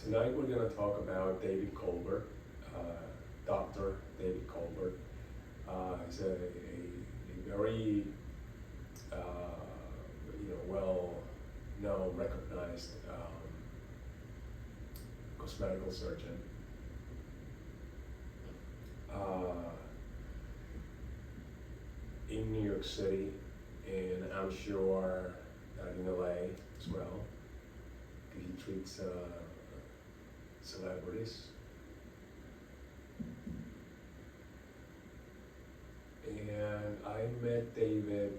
Tonight we're going to talk about David Colbert, Dr. David Colbert. He's a very well-known, recognized cosmetical surgeon. In New York City, and I'm sure in LA as well. He treats celebrities. And I met David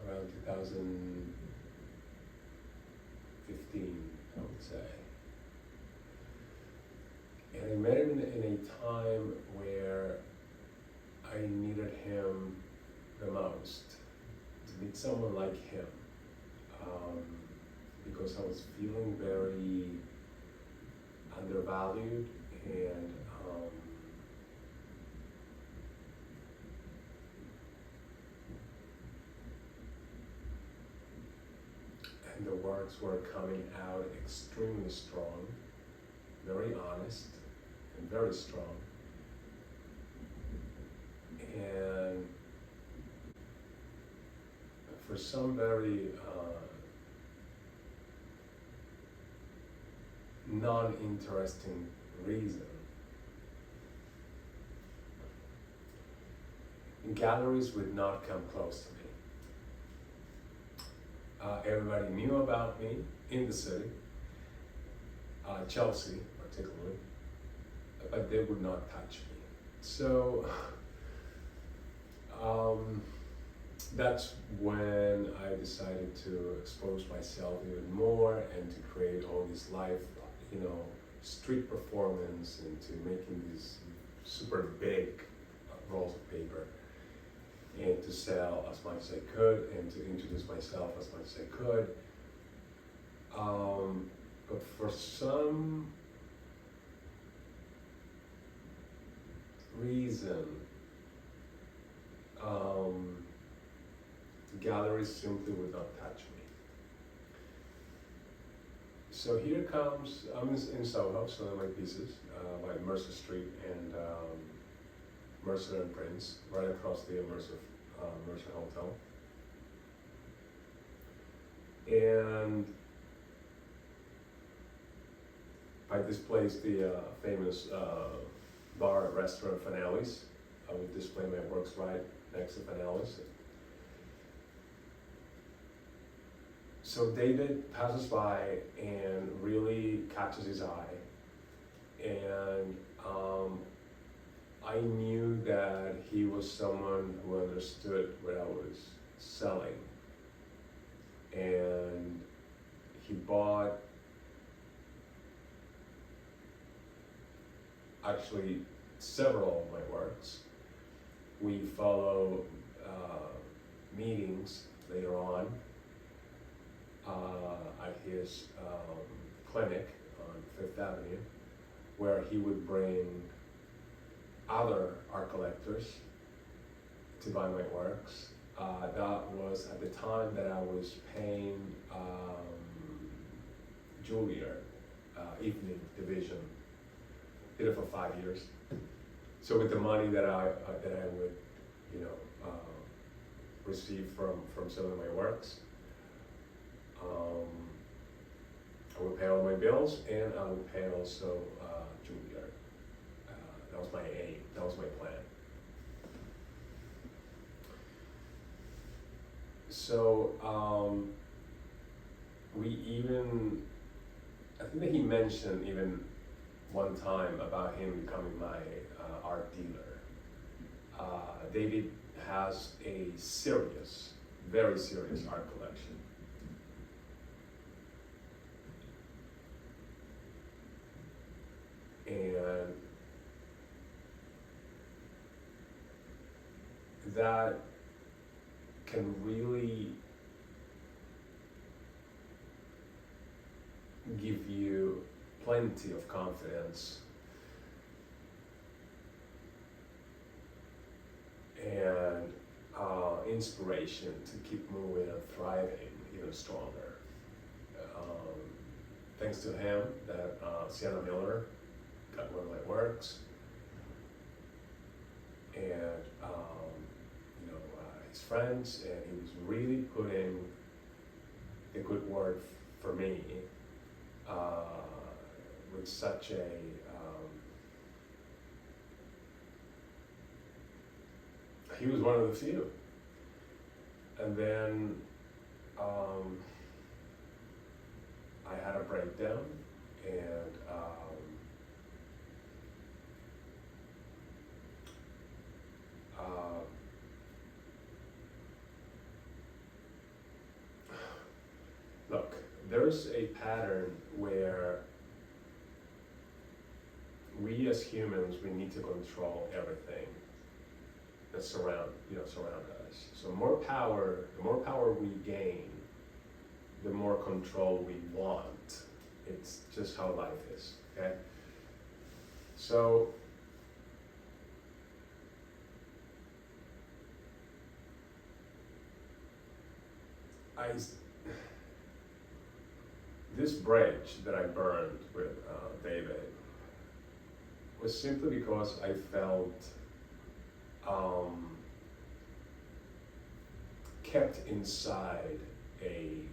around 2015, I would say. And I met him in a time where I needed him the most, to meet someone like him, because I was feeling very undervalued and the words were coming out extremely strong, very honest and very strong. And for some very non-interesting reason, galleries would not come close to me. Everybody knew about me in the city, Chelsea particularly, but they would not touch me. So that's when I decided to expose myself even more and to create all this live, street performance, and to making these super big rolls of paper, and to sell as much as I could, and to introduce myself as much as I could. But for some reason, galleries simply would not touch me. So here comes, I'm in Soho, selling my pieces by Mercer Street and Mercer and Prince, right across the Mercer Hotel. And I displaced the famous bar and restaurant Finales. I would display my works right next to Finales. So David passes by and really catches his eye, and I knew that he was someone who understood what I was selling, and he bought actually several of my works. We follow meetings later on at his clinic on Fifth Avenue, where he would bring other art collectors to buy my works. That was at the time that I was paying Juilliard evening division. Did it for 5 years. So with the money that I would, receive from selling my works, I would pay all my bills, and I would pay also Juilliard. That was my aim. That was my plan. So I think that he mentioned even one time about him becoming my art dealer. David has a serious, very serious art collection. And that can really give you plenty of confidence and inspiration to keep moving and thriving even stronger. Thanks to him, that Sienna Miller got one of my works, and his friends, and he was really putting the good word for me with such a he was one of the few. And then I had a breakdown, and look, there's a pattern where we as humans, we need to control everything that surround us. So the more power we gain, the more control we want. It's just how life is, okay? So this bridge that I burned with David was simply because I felt kept inside a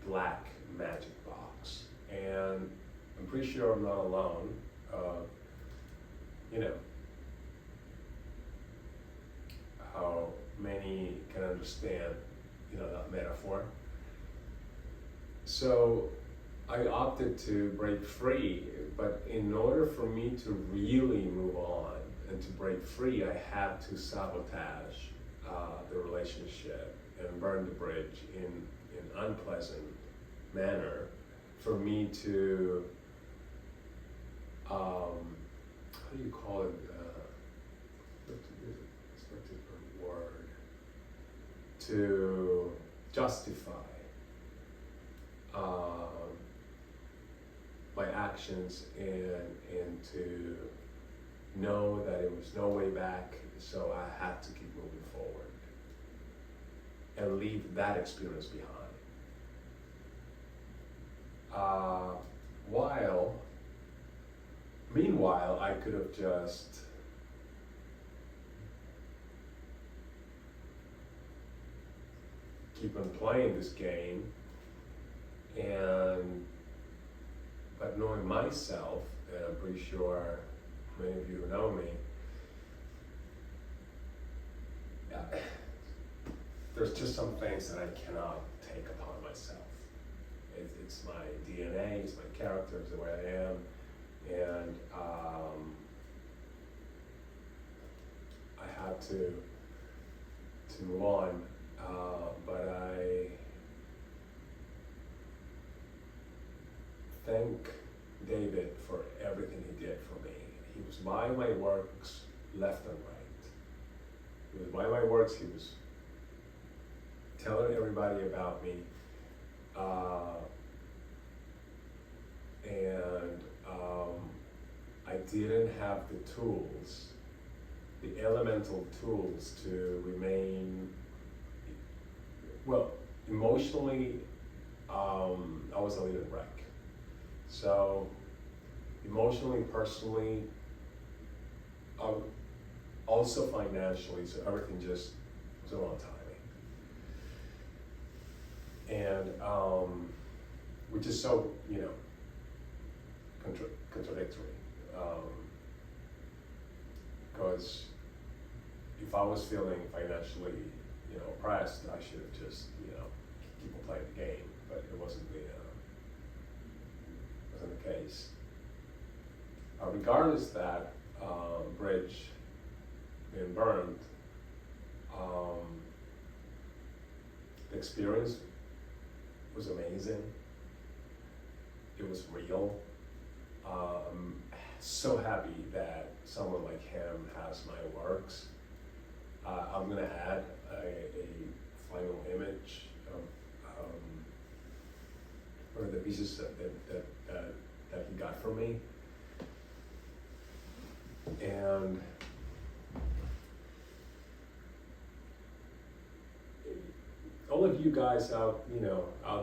black magic box, and I'm pretty sure I'm not alone. How many can understand, that metaphor. So I opted to break free, but in order for me to really move on and to break free, I had to sabotage the relationship and burn the bridge in an unpleasant manner for me to, how do you call it, what's the word, to justify my actions and to know that it was no way back, so I had to keep moving forward and leave that experience behind. Meanwhile, I could have just keep on playing this game, but knowing myself, and I'm pretty sure many of you know me, there's just some things that I cannot take upon myself. It's my DNA, it's my character, it's the way I am, and I had to move on, but I thank David for everything he did for me. He was buying my works left and right. He was buying my works, he was telling everybody about me. I didn't have the tools, the elemental tools to remain, well, emotionally, I was a little wreck. So, emotionally, personally, also financially, so everything just was wrong timing. And which is so, contradictory. Because if I was feeling financially, oppressed, I should have just, keep on playing the game. But it wasn't the case. Regardless that bridge being burned, the experience was amazing. It was real. I'm so happy that someone like him has my works. I'm gonna add a final image of one of the pieces that he got from me. And all of you guys out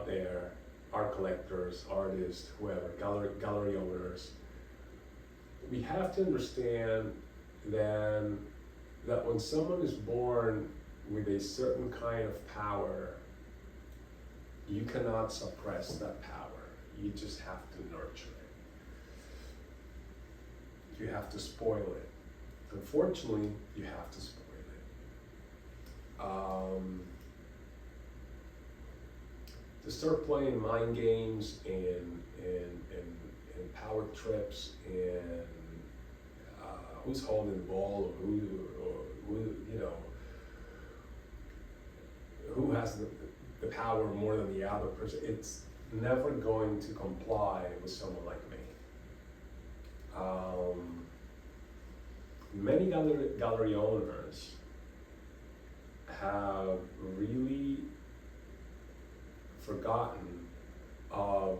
there, art collectors, artists, whoever, gallery owners, we have to understand then that when someone is born with a certain kind of power, you cannot suppress that power. You just have to nurture it. You have to spoil it. Unfortunately, you have to spoil it. To start playing mind games and power trips and who's holding the ball or who has the power more than the other person, it's never going to comply with someone like me. Many gallery owners have really forgotten, because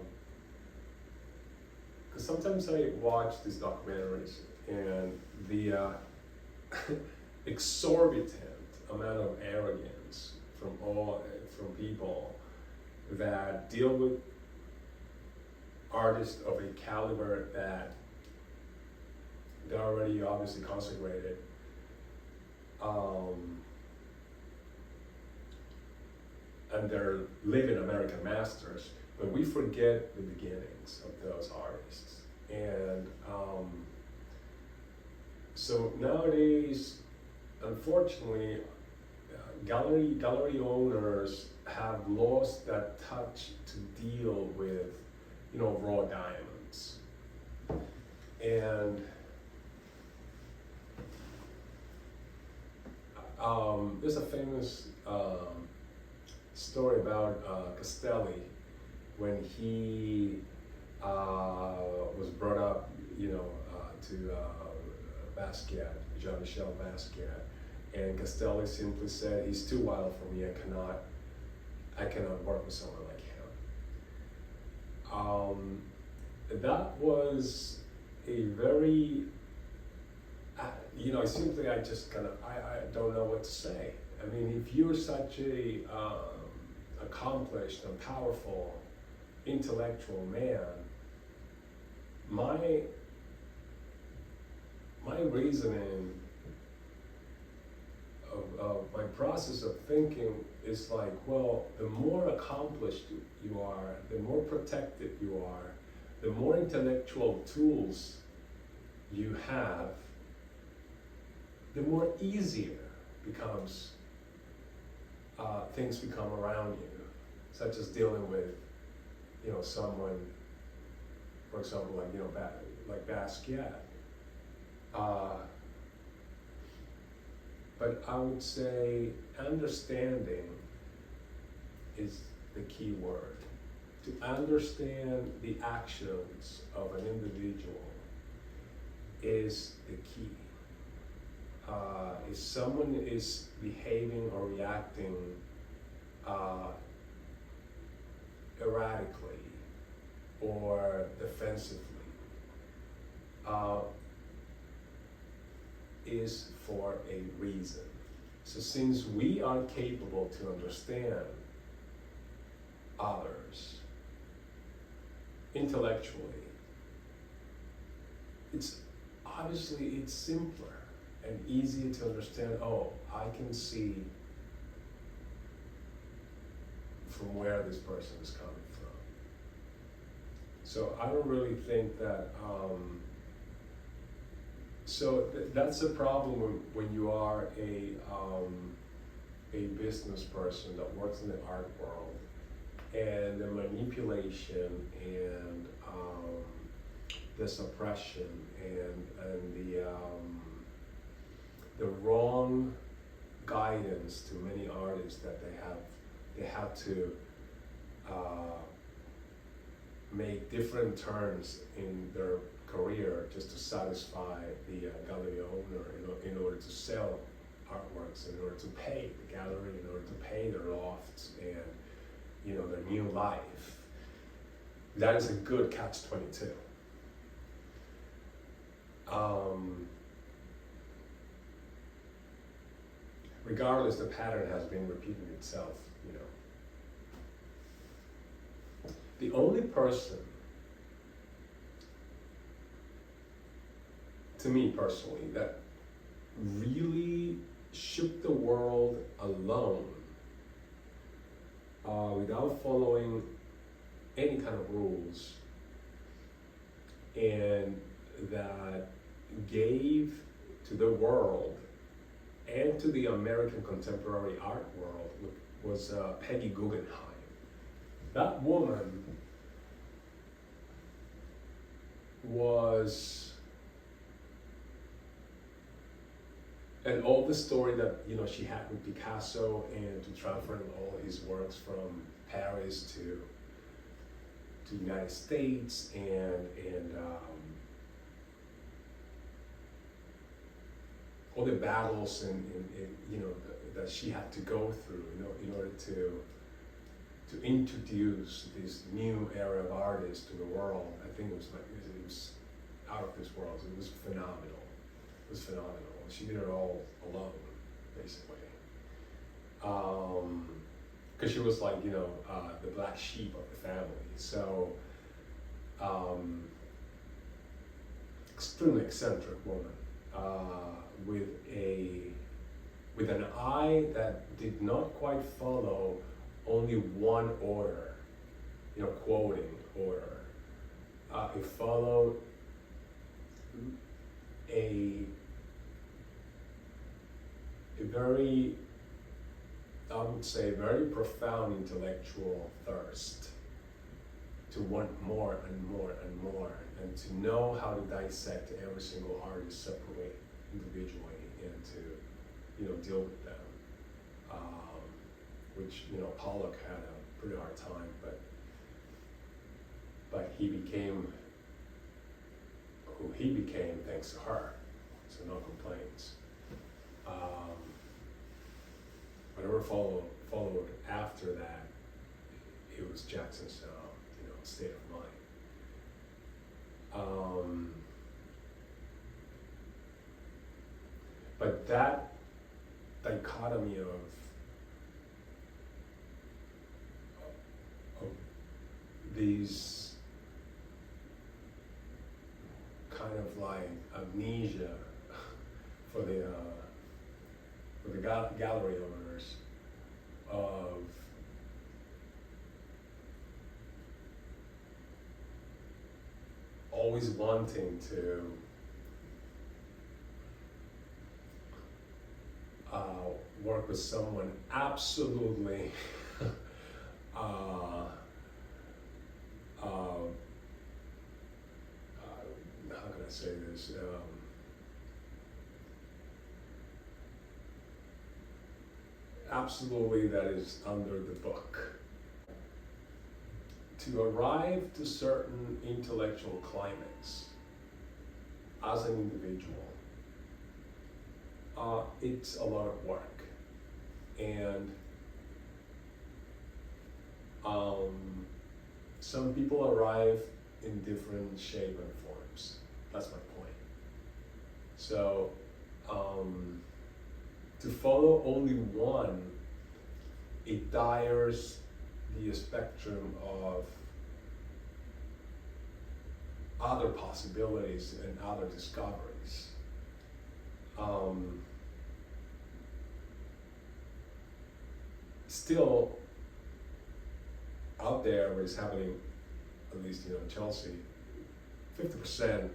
sometimes I watch these documentaries and the exorbitant amount of arrogance from people that deal with artists of a caliber that they're already obviously consecrated. And they're living American masters, but we forget the beginnings of those artists. And so nowadays, unfortunately, gallery owners have lost that touch to deal with, raw diamonds. And there's a famous story about Castelli when he was brought up, to Basquiat, Jean-Michel Basquiat, and Castelli simply said, "He's too wild for me. I cannot work with someone like him." That was a very, I don't know what to say. I mean, if you're such a accomplished and powerful intellectual man, my reasoning of my process of thinking is like, well, the more accomplished you are, the more protected you are, the more intellectual tools you have, the more easier becomes things become around you, such as dealing with, someone, for example, like Basquiat. But I would say understanding is the key word. to understand the actions of an individual is the key. If someone is behaving or reacting erratically or defensively, is for a reason. So since we are capable to understand others intellectually, it's simpler and easier to understand. Oh, I can see from where this person is coming from. So I don't really think that that's a problem when you are a business person that works in the art world, and the manipulation and the suppression and the wrong guidance to many artists that they have to make different turns in their career just to satisfy the gallery owner in order to sell artworks, in order to pay the gallery, in order to pay their lofts and their new life. That is a good catch-22. Regardless, the pattern has been repeating itself. The only person, to me personally, that really shook the world alone, without following any kind of rules, and that gave to the world and to the American contemporary art world was Peggy Guggenheim. That woman was, and all the story that she had with Picasso, and to transferring all his works from Paris to the United States, and all the battles and that she had to go through in order to introduce this new era of artists to the world. I think it was out of this world. It was phenomenal. It was phenomenal. She did it all alone, basically. Because she was like, the black sheep of the family. So, extremely eccentric woman, with an eye that did not quite follow only one order, quoting order. It followed a very, I would say, very profound intellectual thirst to want more and more and more, and to know how to dissect every single artist separately, individually, and to deal with them. Which Pollock had a pretty hard time, but he became who he became thanks to her. So no complaints. Whatever followed after that, it was Jackson's state of mind. But that dichotomy of these kind of like amnesia for the gallery owners of always wanting to work with someone absolutely how can I say this? Absolutely, that is under the book. to arrive to certain intellectual climates as an individual, it's a lot of work. And some people arrive in different shape and forms. That's my point. So to follow only one, it tires the spectrum of other possibilities and other discoveries. Still, out there, what is happening, at least in Chelsea, 50%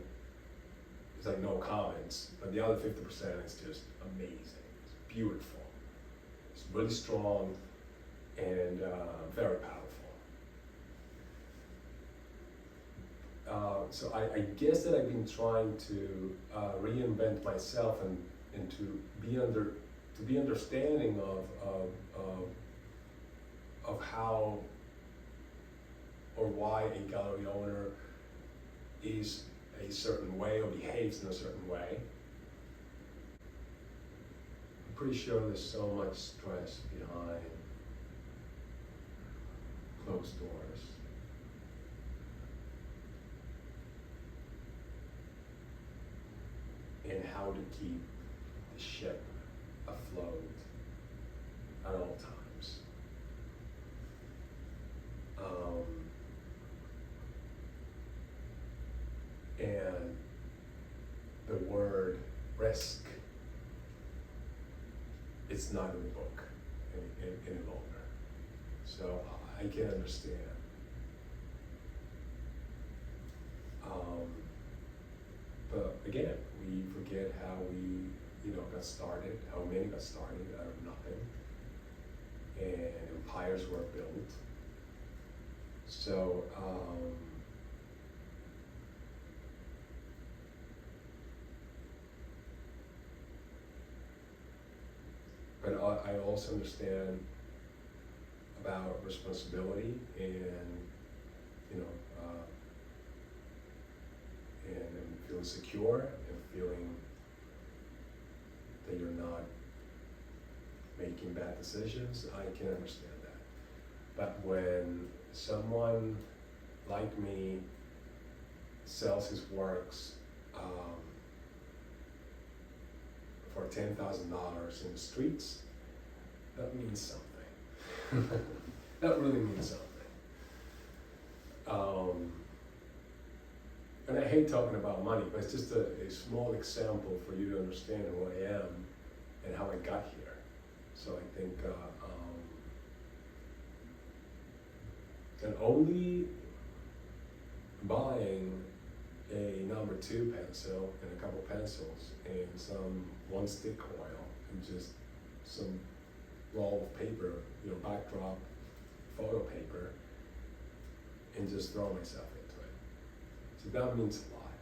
is like no comments, but the other 50% is just amazing. It's beautiful. It's really strong and very powerful. So I guess that I've been trying to reinvent myself and to be understanding of how or why a gallery owner is a certain way or behaves in a certain way. I'm pretty sure there's so much stress behind closed doors. And how to keep the ship afloat at all times. And the word risk, it's not in the book any longer. So I can understand. But again, we forget how we, got started, how many got started out of nothing, and empires were built. So, but I also understand about responsibility and, and feeling secure and feeling that you're not making bad decisions. I can understand that. But when someone like me sells his works for $10,000 in the streets, that means something. That really means something. And I hate talking about money, but it's just a small example for you to understand who I am and how I got here. So I think, and only buying a number 2 pencil and a couple pencils and some 1 stick coil and just some roll of paper, backdrop photo paper, and just throw myself into it. So that means a lot.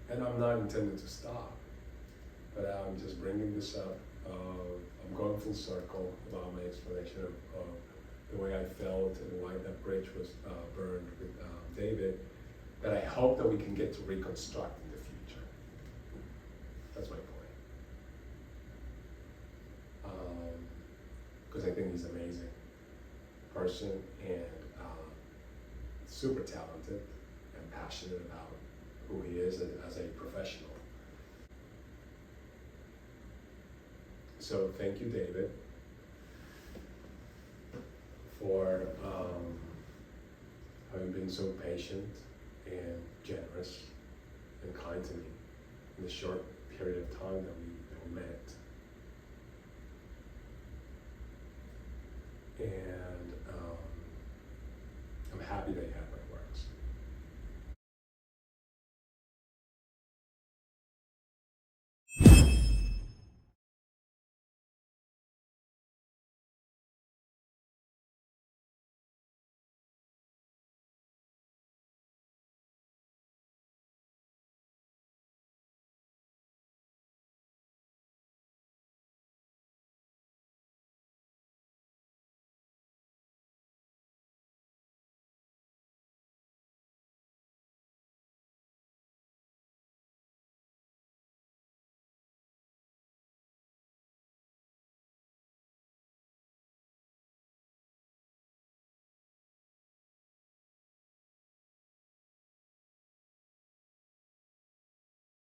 And I'm not intending to stop, but I'm just bringing this up. I'm going full circle about my explanation of the way I felt and why that bridge was burned with David, that I hope that we can get to reconstruct in the future. That's my point. Because I think he's an amazing person and super talented and passionate about who he is as a professional. So thank you, David, for having been so patient and generous and kind to me in the short period of time that we met.